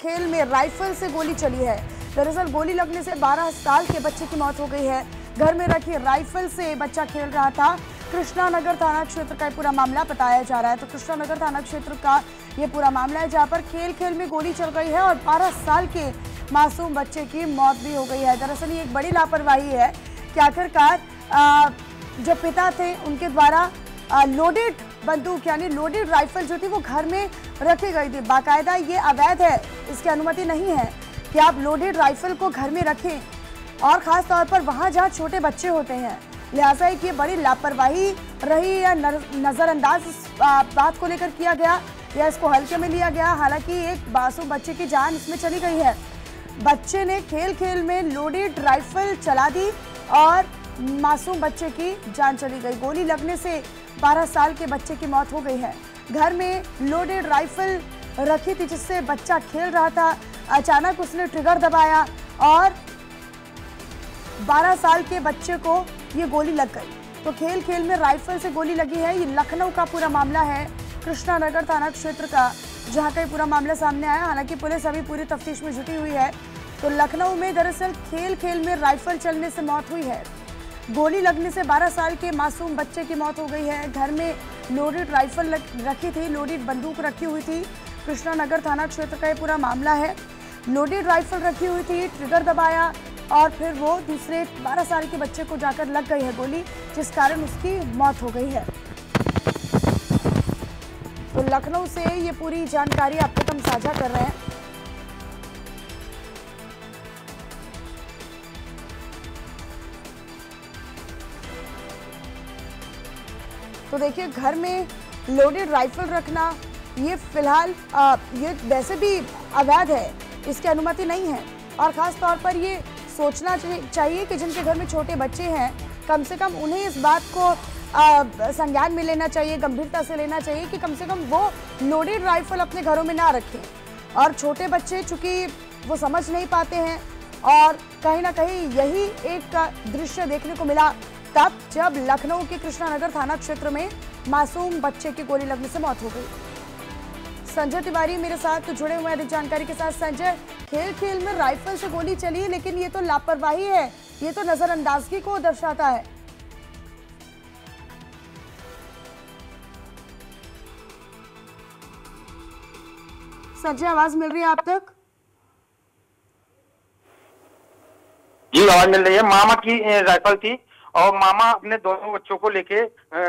खेल में राइफल से गोली चली है। दरअसल गोली लगने से 12 साल के बच्चे की मौत हो गई है। घर में रखी राइफल से बच्चा खेल रहा था। कृष्णा नगर थाना क्षेत्र का पूरा मामला बताया जा रहा है। तो कृष्णा नगर थाना क्षेत्र का ये पूरा मामला है, जहां पर खेल में गोली चल गई है और 12 साल के मासूम बच्चे की मौत भी हो गई है। दरअसल ये एक बड़ी लापरवाही है कि आखिरकार जो पिता थे उनके द्वारा लोडेड बंदूक यानी लोडेड राइफल जो थी वो घर में रखी गई थी। बाकायदा ये अवैध है, इसकी अनुमति नहीं है कि आप लोडेड राइफल को घर में रखें, और खास तौर पर वहां जहां छोटे बच्चे होते हैं। लिहाजा ये बड़ी लापरवाही रही या नजरअंदाज इस बात को लेकर किया गया या इसको हल्के में लिया गया। हालांकि एक मासूम बच्चे की जान इसमें चली गई है। बच्चे ने खेल में लोडेड राइफल चला दी और मासूम बच्चे की जान चली गई। गोली लगने से 12 साल के बच्चे की मौत हो गई है। घर में लोडेड राइफल रखी थी जिससे बच्चा खेल रहा था। अचानक उसने ट्रिगर दबाया और 12 साल के बच्चे को ये गोली लग गई। तो खेल में राइफल से गोली लगी है। ये लखनऊ का पूरा मामला है, कृष्णा नगर थाना क्षेत्र का, जहां का पूरा मामला सामने आया। हालांकि पुलिस अभी पूरी तफ्तीश में जुटी हुई है। तो लखनऊ में दरअसल खेल में राइफल चलने से मौत हुई है। गोली लगने से 12 साल के मासूम बच्चे की मौत हो गई है। घर में लोडेड राइफल रखी थी, लोडेड बंदूक रखी हुई थी। कृष्णा नगर थाना क्षेत्र का ये पूरा मामला है। लोडेड राइफल रखी हुई थी, ट्रिगर दबाया और फिर वो दूसरे 12 साल के बच्चे को जाकर लग गई है गोली, जिस कारण उसकी मौत हो गई है। तो लखनऊ से ये पूरी जानकारी आप तक हम साझा कर रहे हैं। तो देखिए, घर में लोडेड राइफल रखना ये फिलहाल ये वैसे भी अवैध है, इसकी अनुमति नहीं है। और खास तौर पर ये सोचना चाहिए कि जिनके घर में छोटे बच्चे हैं, कम से कम उन्हें इस बात को संज्ञान में लेना चाहिए, गंभीरता से लेना चाहिए कि कम से कम वो लोडेड राइफल अपने घरों में ना रखें। और छोटे बच्चे चूंकि वो समझ नहीं पाते हैं, और कहीं ना कहीं यही एक दृश्य देखने को मिला तब जब लखनऊ के कृष्णा नगर थाना क्षेत्र में मासूम बच्चे की गोली लगने से मौत हो गई। संजय तिवारी मेरे साथ जुड़े हुए अधिक जानकारी के साथ। संजय, खेल में राइफल से गोली चली, लेकिन ये तो लापरवाही है, ये तो नजरअंदाजगी को दर्शाता है। संजय, आवाज मिल रही है आप तक? जी, आवाज मिल रही है। मामा की राइफल थी और मामा अपने दोनों बच्चों को लेके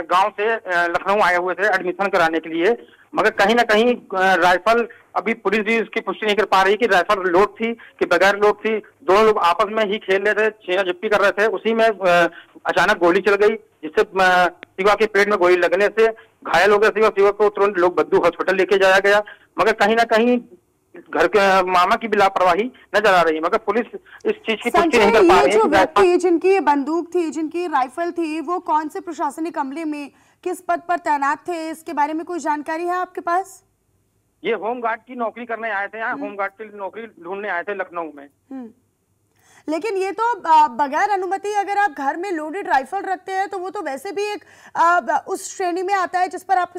गांव से लखनऊ आए हुए थे एडमिशन कराने के लिए। मगर कहीं ना कहीं राइफल, अभी पुलिस भी उसकी पुष्टि नहीं कर पा रही कि राइफल लोड थी कि बगैर लोड थी। दोनों लोग आपस में ही खेल रहे थे, छीना झपटी कर रहे थे। उसी में अचानक गोली चल गई, जिससे शिवा के पेट में गोली लगने से घायल हो गया। शिवा को तुरंत लोग बद्दू हॉस्पिटल लेके जाया गया। मगर कहीं ना कहीं घर के मामा की भी लापरवाही नजर आ रही है। मगर पुलिस इस चीज की पुष्टि नहीं कर पा रही है। जो व्यक्ति जिनकी बंदूक थी, जिनकी राइफल थी, वो कौन से प्रशासनिक अमले में किस पद पर तैनात थे, इसके बारे में कोई जानकारी है आपके पास? ये होमगार्ड की नौकरी करने आए थे, यहाँ होमगार्ड की नौकरी ढूंढने आए थे लखनऊ में। लेकिन ये तो बगैर अनुमति अगर आप घर में लोडेड राइफल रखते हैं तो वो तो वैसे भी एक उस श्रेणी में आता है जिस पर आप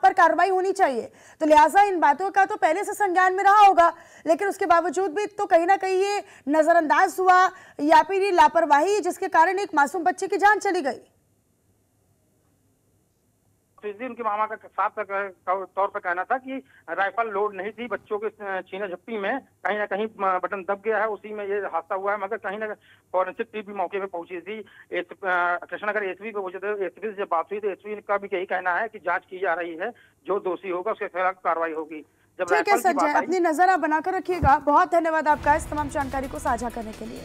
पर कार्रवाई होनी चाहिए। तो लिहाजा इन बातों का तो पहले से संज्ञान में रहा होगा, लेकिन उसके बावजूद भी तो कहीं ना कहीं ये नजरअंदाज हुआ या फिर ये लापरवाही, जिसके कारण एक मासूम बच्चे की जान चली गई। उनके मामा का साफ तौर पर कहना था कि राइफल लोड नहीं थी। बच्चों के छीना झपटी में कहीं ना कहीं बटन दब गया है, उसी में ये हादसा हुआ है। मगर कहीं ना फॉरेंसिक टीम भी मौके पे पहुंची थी। कृष्णनगर एसपी को पूछे थे, एसपी से जब बात हुई तो एसपी का भी यही कहना है कि जांच की जा रही है, जो दोषी होगा उसके खिलाफ कार्रवाई होगी। ठीक है संजय, अपनी नजर आप बनाकर रखिएगा। बहुत धन्यवाद आपका इस तमाम जानकारी को साझा करने के लिए।